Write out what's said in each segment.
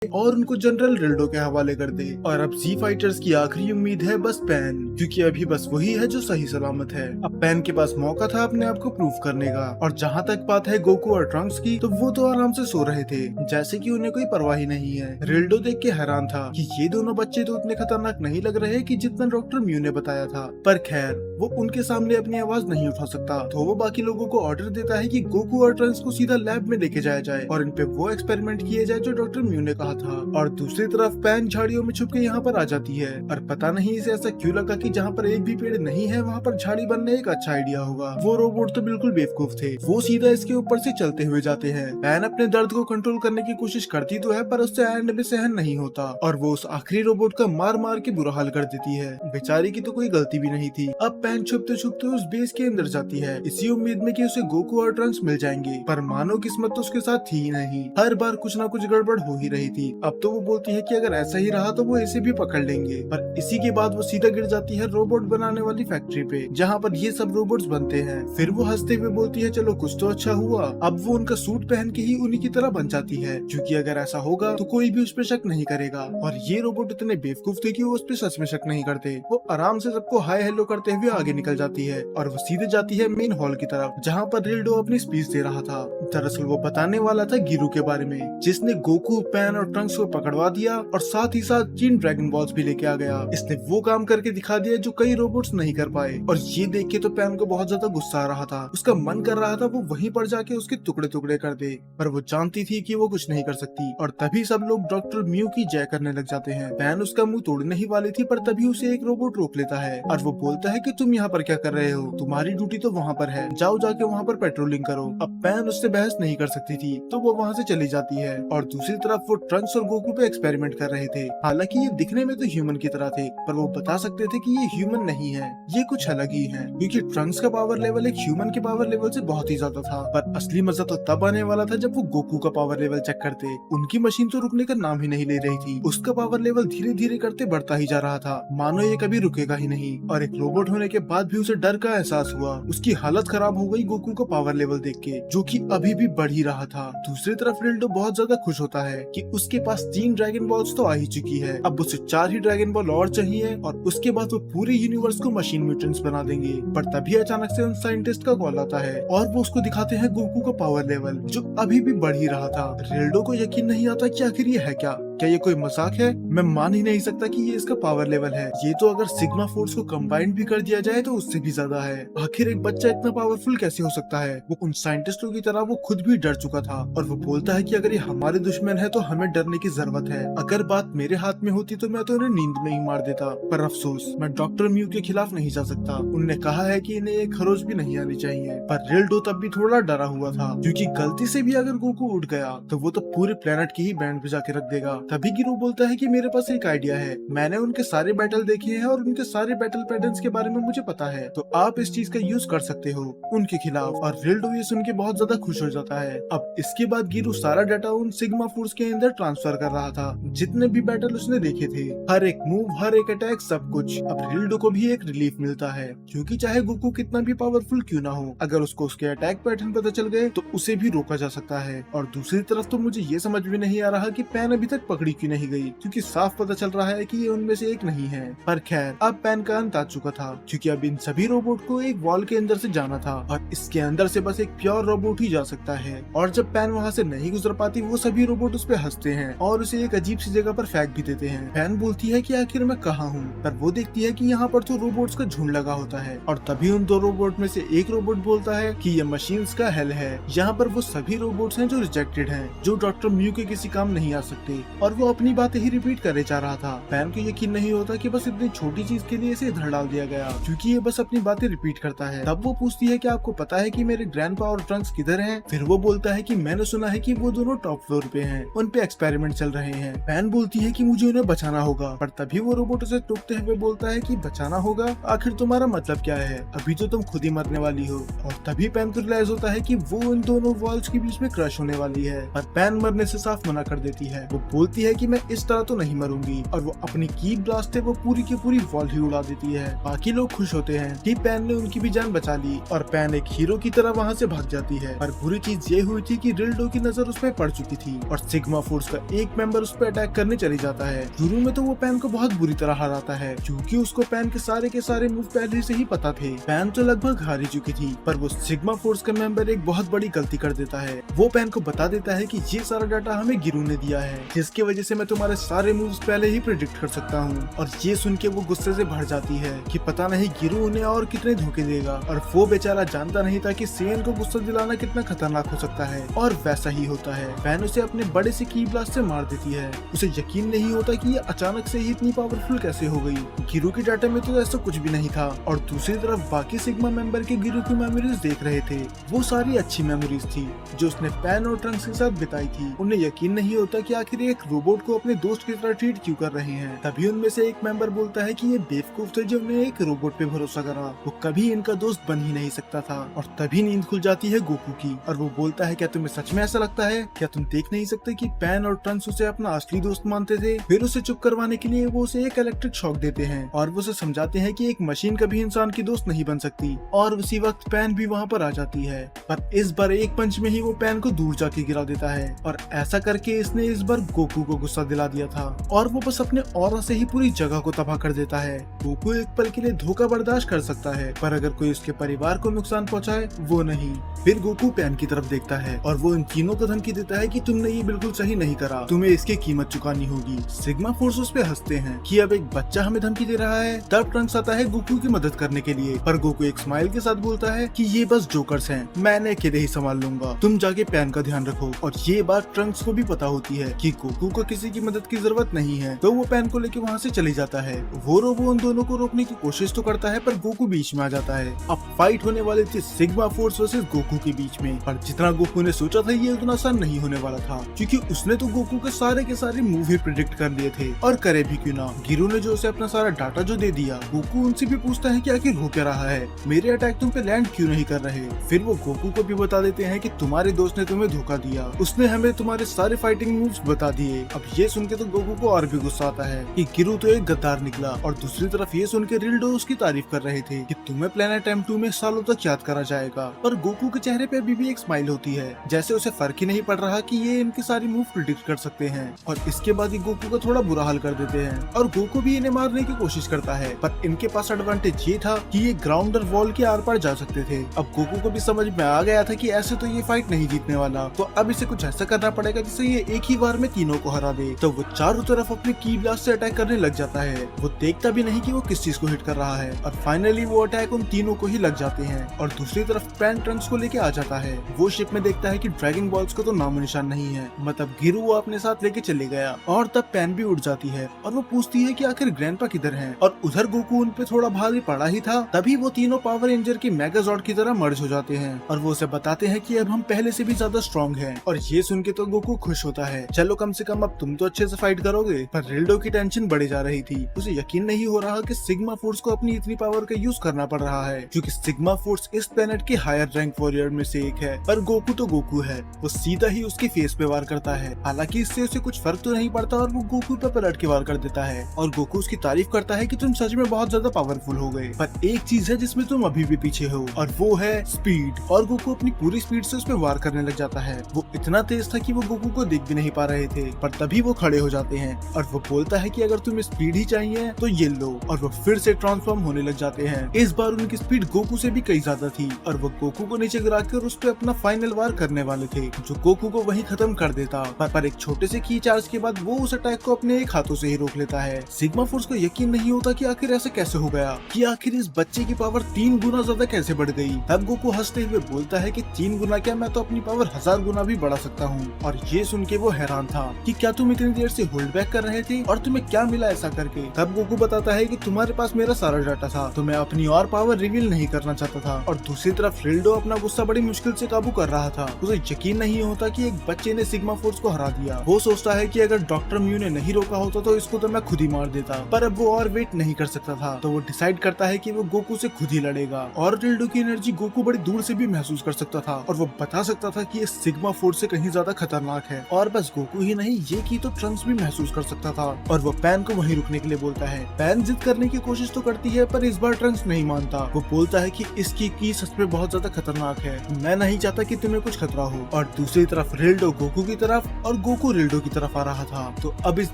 और उनको जनरल रिल्डो के हवाले कर दे। और अब जी फाइटर्स की आखिरी उम्मीद है बस पैन, क्योंकि अभी बस वही है जो सही सलामत है। अब पैन के पास मौका था अपने आप को प्रूव करने का। और जहाँ तक बात है गोकू और ट्रंक्स की, तो वो तो आराम से सो रहे थे, जैसे कि उन्हें कोई परवाह ही नहीं है। रिल्डो देख के हैरान था कि ये दोनों बच्चे तो उतने खतरनाक नहीं लग रहे कि जितना डॉक्टर म्यू ने बताया था। पर खैर, वो उनके सामने अपनी आवाज नहीं उठा सकता, तो वो बाकी लोगों को ऑर्डर देता है कि गोकू और ट्रंक्स को सीधा लैब में लेके जाया जाए और इन पे वो एक्सपेरिमेंट किए जाए जो डॉक्टर म्यू ने कहा था। और दूसरी तरफ पैन झाड़ियों में छुप के यहाँ पर आ जाती है, और पता नहीं इसे ऐसा क्यों लगा कि जहाँ पर एक भी पेड़ नहीं है वहाँ पर झाड़ी बनने एक अच्छा आइडिया होगा। वो रोबोट तो बिल्कुल बेवकूफ थे, वो सीधा इसके ऊपर से चलते हुए जाते हैं। पैन अपने दर्द को कंट्रोल करने की कोशिश करती तो है, पर उससे एंड में सहन नहीं होता और वो उस आखिरी रोबोट का मार मार के बुरा हाल कर देती है। बेचारी की तो कोई गलती भी नहीं थी। अब पैन छुपते छुपते उस बेस के अंदर जाती है, इसी उम्मीद में कि उसे गोकू और ट्रंक्स मिल जाएंगे, पर मानो किस्मत तो उसके साथ थी ही नहीं। हर बार कुछ ना कुछ गड़बड़ हो ही रही थी। अब तो वो बोलती है कि अगर ऐसा ही रहा तो वो इसे भी पकड़ लेंगे, पर इसी के बाद वो सीधा गिर जाती है रोबोट बनाने वाली फैक्ट्री पे, जहाँ पर ये सब रोबोट्स बनते हैं। फिर वो हंसते हुए बोलती है चलो कुछ तो अच्छा हुआ। अब वो उनका सूट पहन के ही उन्हीं की तरह बन जाती है, क्योंकि अगर ऐसा होगा तो कोई भी उस पर शक नहीं करेगा। और ये रोबोट इतने बेवकूफ थे कि वो उस पर सच में शक नहीं करते। वो आराम से सबको हाय हेलो करते हुए आगे निकल जाती है और वो सीधे जाती है मेन हॉल की तरफ, जहाँ पर रिल्डो अपनी स्पीच दे रहा था। दरअसल वो बताने वाला था गिरू के बारे में, जिसने गोकू, पैन और ट्रंक्स को पकड़वा दिया और साथ ही साथ 3 ड्रैगन बॉल्स भी लेके आ गया। इसने वो काम करके दिखा दिया जो कई रोबोट्स नहीं कर पाए। और ये देख के तो पैन को बहुत ज्यादा गुस्सा आ रहा था। उसका मन कर रहा था वो वहीं पर जाके उसके टुकड़े टुकड़े कर दे, पर वो जानती थी कि वो कुछ नहीं कर सकती। और तभी सब लोग डॉक्टर म्यू की जय करने लग जाते हैं। पैन उसका मुंह तोड़ने ही वाली थी, पर तभी उसे एक रोबोट रोक लेता है और वो बोलता है कि तुम यहाँ पर क्या कर रहे हो, तुम्हारी ड्यूटी तो वहाँ पर है, जाओ जाके वहाँ पर पेट्रोलिंग करो। अब पैन उससे बहस नहीं कर सकती थी, तो वो वहाँ से चली जाती है। और दूसरी तरफ वो ट्रंक्स और गोकू पे एक्सपेरिमेंट कर रहे थे। हालांकि ये दिखने में तो ह्यूमन की तरह थे, पर वो बता सकते थे कि ये ह्यूमन नहीं है, ये कुछ अलग ही है, क्योंकि ट्रंक्स का पावर लेवल एक ह्यूमन के पावर लेवल से बहुत ही ज्यादा था। पर असली मजा तो तब आने वाला था जब वो गोकू का पावर लेवल चेक करते। उनकी मशीन तो रुकने का नाम ही नहीं ले रही थी। उसका पावर लेवल धीरे धीरे करते बढ़ता ही जा रहा था, मानो ये कभी रुकेगा ही नहीं। और एक रोबोट होने के बाद भी उसे डर का एहसास हुआ। उसकी हालत खराब हो गई गोकू का पावर लेवल देख के, जो कि अभी भी बढ़ ही रहा था। दूसरी तरफ रिल्डो बहुत ज्यादा खुश होता है कि उसके पास 3 ड्रैगन बॉल्स तो आ ही चुकी है, अब उसे 4 ही ड्रैगन बॉल और चाहिए और उसके बाद वो पूरे यूनिवर्स को मशीन म्यूटेंट्स बना देंगे। पर तभी अचानक से उन साइंटिस्ट का कॉल आता है और वो उसको दिखाते हैं गोकू का पावर लेवल, जो अभी भी बढ़ ही रहा था। रिल्डो को यकीन नहीं आता कि आखिर ये है क्या ये कोई मजाक है? मैं मान ही नहीं सकता कि ये इसका पावर लेवल है। ये तो अगर सिग्मा फोर्स को कंबाइन भी कर दिया जाए तो उससे भी ज्यादा है। आखिर एक बच्चा इतना पावरफुल कैसे हो सकता है? वो उन साइंटिस्टों की तरह वो खुद भी डर चुका था और वो बोलता है कि अगर ये हमारे दुश्मन है तो हमें डरने की जरूरत है। अगर बात मेरे हाथ में होती तो मैं तो उन्हें नींद में ही मार देता, पर अफसोस मैं डॉक्टर म्यू के खिलाफ नहीं जा सकता। उन्होंने कहा है कि इन्हें एक खरोच भी नहीं आनी चाहिए। पर रिल्डो तब भी थोड़ा डरा हुआ था, क्योंकि गलती से भी अगर गोकू उठ गया तो वो तो पूरे प्लेनेट की ही बैंड बजा के रख देगा। तभी गिरू बोलता है कि मेरे पास एक आइडिया है, मैंने उनके सारे बैटल देखे हैं और उनके सारे बैटल पैटर्न्स के बारे में मुझे पता है, तो आप इस चीज का यूज कर सकते हो उनके खिलाफ। और रिल्डो ये सुन के बहुत ज्यादा खुश हो जाता है। अब इसके बाद गिरू सारा डाटा उन सिग्मा फोर्स के अंदर ट्रांसफर कर रहा था, जितने भी बैटल उसने देखे थे, हर एक मूव, हर एक अटैक, सब कुछ। अब रिल्डो को भी एक रिलीफ मिलता है, क्योंकि चाहे गोकू कितना भी पावरफुल क्यों ना हो, अगर उसको उसके अटैक पैटर्न पता चल गए तो उसे भी रोका जा सकता है। और दूसरी तरफ तो मुझे ये समझ में नहीं आ रहा कि पैन अभी तक पकड़ी क्यों नहीं गई, क्योंकि साफ पता चल रहा है कि ये उनमें से एक नहीं है। पर खैर, अब पैन का अंत आ चुका था, क्योंकि अब इन सभी रोबोट को एक वॉल के अंदर से जाना था और इसके अंदर से बस एक प्योर रोबोट ही जा सकता है। और जब पैन वहाँ से नहीं गुजर पाती, वो सभी रोबोट उस पे हंसते हैं और उसे एक अजीब सी जगह पर फेंक भी देते हैं। पैन बोलती है कि आखिर मैं कहाँ हूँ, पर वो देखती है कि यहाँ पर तो रोबोट्स का झुंड लगा होता है। और तभी उन 2 रोबोट में से एक रोबोट बोलता है कि ये मशीन्स का हेल है, यहाँ पर वो सभी रोबोट्स हैं जो रिजेक्टेड हैं, जो डॉक्टर म्यू के किसी काम नहीं आ सकते। और वो अपनी बातें ही रिपीट करे जा रहा था। पैन को यकीन नहीं होता कि बस इतनी छोटी चीज के लिए इसे इधर डाल दिया गया, क्योंकि ये बस अपनी बातें रिपीट करता है। तब वो पूछती है कि आपको पता है कि मेरे ग्रैंडपा और ट्रंक्स किधर हैं? फिर वो बोलता है कि मैंने सुना है कि वो दोनों टॉप फ्लोर पे हैं, उन पे एक्सपेरिमेंट चल रहे हैं। पैन बोलती है कि मुझे उन्हें बचाना होगा, पर तभी वो रोबोट उसे टोकते हुए बोलता है कि बचाना होगा? आखिर तुम्हारा मतलब क्या है? अभी तो तुम खुद ही मरने वाली हो। और तभी पैन को रियलाइज होता है कि वो इन दोनों वॉल्स के बीच में क्रश होने वाली है, पर पैन मरने से साफ मना कर देती है। वो बोलती बोलती है कि मैं इस तरह तो नहीं मरूंगी, और वो अपनी की ब्लास्ट है वो पूरी की पूरी वॉल ही उड़ा देती है। बाकी लोग खुश होते हैं कि पैन ने उनकी भी जान बचा ली और पैन एक हीरो की तरह वहाँ से भाग जाती है। पर बुरी चीज ये हुई थी कि रिल्डो की नजर उस पर पड़ चुकी थी और सिग्मा फोर्स का एक मेंबर उस पर अटैक करने चली जाता है। शुरू में तो वो पैन को बहुत बुरी तरह हराता है क्योंकि उसको पैन के सारे मूव पहले से ही पता थे। पैन तो लगभग हार ही चुकी थी, पर वो सिग्मा फोर्स का मेंबर एक बहुत बड़ी गलती कर देता है। वो पैन को बता देता है कि ये सारा डाटा हमें गिरू ने दिया है, जिसकी वजह से मैं तुम्हारे सारे मूव्स पहले ही प्रेडिक्ट कर सकता हूँ। और ये सुन के वो गुस्से से भर जाती है कि पता नहीं गिरू उन्हें और कितने धोखे देगा। और वो बेचारा जानता नहीं था कि सेन को गुस्सा दिलाना कितना खतरनाक हो सकता है, और वैसा ही होता है। पैन उसे अपने बड़े से की ब्लास्ट से मार देती है। उसे यकीन नहीं होता कि ये अचानक से ही इतनी पावरफुल कैसे हो गई। गिरू के डाटा में तो ऐसा कुछ भी नहीं था, और दूसरी तरफ बाकी सिग्मा मेंबर के गिरू की मेमोरीज देख रहे थे। वो सारी अच्छी मेमोरीज थी जो उसने पैन और ट्रंक्स के साथ बिताई थी। उन्हें यकीन नहीं होता कि आखिर एक रोबोट को अपने दोस्त की तरह ट्रीट क्यों कर रहे हैं। तभी उनमें से एक मेंबर बोलता है कि ये बेवकूफ थे जो उन्हें एक रोबोट पे भरोसा करा, वो कभी इनका दोस्त बन ही नहीं सकता था। और तभी नींद खुल जाती है गोकू की, और वो बोलता है क्या तुम्हें सच में ऐसा लगता है? क्या तुम देख नहीं सकते कि पैन और ट्रंक्स उसे अपना असली दोस्त मानते थे? फिर उसे चुप करवाने के लिए वो उसे एक इलेक्ट्रिक शॉक देते हैं और वो उसे समझाते हैं कि एक मशीन कभी इंसान की दोस्त नहीं बन सकती। और उसी वक्त पैन भी वहाँ पर आ जाती है, पर इस बार एक पंच में ही वो पैन को दूर जाके गिरा देता है। और ऐसा करके इसने इस बार गोकू को गुस्सा दिला दिया था, और वो बस अपने ऑरा से ही पूरी जगह को तबाह कर देता है। गोकू एक पल के लिए धोखा बर्दाश्त कर सकता है, पर अगर कोई उसके परिवार को नुकसान पहुंचाए वो नहीं। फिर गोकू पैन की तरफ देखता है और वो इन तीनों को धमकी देता है कि तुमने ये बिल्कुल सही नहीं करा, तुम्हें इसकी कीमत चुकानी होगी। सिग्मा फोर्स उस पे हंसते हैं कि अब एक बच्चा हमें धमकी दे रहा है। तब ट्रंक्स आता है गोकू की मदद करने के लिए, पर गोकू एक स्माइल के साथ बोलता है कि ये बस जोकर्स हैं, मैंने अकेले ही संभाल लूंगा, तुम जाके पैन का ध्यान रखो। और ये बात ट्रंक्स को भी पता होती है कि गोकू को किसी की मदद की जरूरत नहीं है, तो वो पैन को लेके वहाँ से चली जाता है। वो रोबो उन दोनों को रोकने की कोशिश तो करता है, पर गोकू बीच में आ जाता है। अब फाइट होने वाली थी सिग्मा फोर्स वर्सेस गोकू के बीच में, पर जितना गोकू ने सोचा था ये उतना आसान नहीं होने वाला था, क्योंकि उसने तो गोकू के सारे मूव ही प्रेडिक्ट कर लिए थे, और करे भी क्यों ना। गिरू ने जो उसे अपना सारा डाटा जो दे दिया, गोकू उनसे भी पूछता है कि आखिर हो क्या रहा है, मेरे अटैक तुम पे लैंड क्यों नहीं कर रहे। फिर वो गोकू को भी बता देते हैं कि तुम्हारे दोस्त ने तुम्हें धोखा दिया, उसने हमें तुम्हारे सारे फाइटिंग मूव्स बता दिए। अब ये सुन के तो गोकू को और भी गुस्सा आता है कि गिरू तो एक गद्दार निकला, और दूसरी तरफ ये सुन के रिल्डो उसकी तारीफ कर रहे थे कि तुम्हें प्लेनेट M2 में सालों तक याद करा जाएगा। पर गोकू के चेहरे पे अभी भी एक स्माइल होती है, जैसे उसे फर्क ही नहीं पड़ रहा कि ये इनके सारी मूव प्रिडिक्ट कर सकते हैं। और इसके बाद ही गोकू का थोड़ा बुरा हाल कर देते हैं, और गोकू भी इन्हें मारने की कोशिश करता है, पर इनके पास एडवांटेज ये था कि ये ग्राउंडर वॉल के आर पार जा सकते थे। अब गोकू को भी समझ में आ गया था कि ऐसे तो ये फाइट नहीं जीतने वाला, तो अब इसे कुछ ऐसा करना पड़ेगा जिससे ये एक ही बार में तीनों को हरा दे। तो वो चारों तरफ अपने की ब्लास्ट से अटैक करने लग जाता है। वो देखता भी नहीं कि वो किस चीज को हिट कर रहा है, और फाइनली वो अटैक उन तीनों को ही लग जाते हैं। और दूसरी तरफ पैन ट्रंक्स को लेके आ जाता है। वो शिप में देखता है कि ड्रैगन बॉल्स को तो नामो निशान नहीं है, मतलब गिरू वो अपने साथ लेके चले गया। और तब पैन भी उड़ जाती है और वो पूछती है कि आखिर ग्रैंडपा किधर हैं। और उधर गोकू उन पे थोड़ा भारी पड़ा ही था, तभी वो तीनों पावर रेंजर की मेगाजॉर्ड की तरह मर्ज हो जाते हैं, और वो उसे बताते हैं कि अब हम पहले से भी ज्यादा स्ट्रॉन्ग हैं। और ये सुन के तो गोकू खुश होता है, चलो कम से कम अब तुम तो अच्छे से फाइट करोगे। पर रिल्डो की टेंशन बढ़ी जा रही थी, उसे यकीन नहीं हो रहा कि सिग्मा फोर्स को अपनी इतनी पावर का यूज करना पड़ रहा है, क्योंकि सिग्मा फोर्स इस प्लेनेट के हायर रैंक वॉरियर में से एक है। पर गोकू तो गोकू है, वो सीधा ही उसके फेस पे वार करता है। हालांकि इससे उसे कुछ फर्क तो नहीं पड़ता, और वो गोकू पे पलट के वार कर देता है। और गोकू उसकी तारीफ करता है कि तुम सच में बहुत ज्यादा पावरफुल हो गए, पर एक चीज है जिसमें तुम अभी भी पीछे हो, और वो है स्पीड। और गोकू अपनी पूरी स्पीड से उस पर वार करने लग जाता है। वो इतना तेज था कि वो गोकू को देख भी नहीं पा रहे थे, पर तभी वो खड़े हो जाते हैं, और वो बोलता है कि अगर तुम्हें स्पीड ही चाहिए तो ये लो। और वो फिर से ट्रांसफॉर्म होने लग जाते हैं। इस बार उनकी स्पीड गोकू से भी कई ज्यादा थी, और वो गोकू को नीचे गिराकर उस पर अपना फाइनल वार करने वाले थे, जो गोकू को वहीं खत्म कर देता। पर एक छोटे से की चार्ज के बाद वो उस अटैक को अपने एक हाथों से ही रोक लेता है। सिग्मा फोर्स को यकीन नहीं होता कि आखिर ऐसे कैसे हो गया, कि आखिर इस बच्चे की पावर 3 गुना ज्यादा कैसे बढ़ गई। तब गोकू हंसते हुए बोलता है कि 3 गुना क्या, मैं तो अपनी पावर 1000 गुना भी बढ़ा सकता हूँ। और ये सुन के वो हैरान था कि क्या तुम इतनी देर से होल्ड बैक कर रहे थे, और तुम्हें क्या मिला ऐसा करके। तब गोकू बताता है कि तुम्हारे पास मेरा सारा डाटा था, तो मैं अपनी और पावर रिवील नहीं करना चाहता था। और दूसरी तरफ रिल्डो अपना गुस्सा बड़ी मुश्किल से काबू कर रहा था। उसे यकीन नहीं होता कि एक बच्चे ने सिग्मा फोर्स को हरा दिया। वो सोचता है कि अगर डॉक्टर म्यू ने नहीं रोका होता तो इसको तो मैं खुद ही मार देता, पर अब वो और वेट नहीं कर सकता था, तो वो डिसाइड करता है कि वो गोकू से खुद ही लड़ेगा। और रिल्डो की एनर्जी गोकू बड़ी दूर से भी महसूस कर सकता था, और वो बता सकता था कि ये सिग्मा फोर्स से कहीं ज्यादा खतरनाक है। और बस गोकू ही नहीं, ये की तो ट्रंक्स भी महसूस कर सकता था और वो पैन को वहीं रुकने के लिए बोलता है। पैन जिद करने की कोशिश तो करती है पर इस बार ट्रंक्स नहीं मानता। वो बोलता है कि इसकी की सच में बहुत ज्यादा खतरनाक है, मैं नहीं चाहता कि तुम्हें कुछ खतरा हो। और दूसरी तरफ रिल्डो गोकू की तरफ और गोकू रिल्डो की तरफ आ रहा था, तो अब इस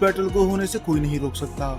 बैटल को होने से कोई नहीं रोक सकता।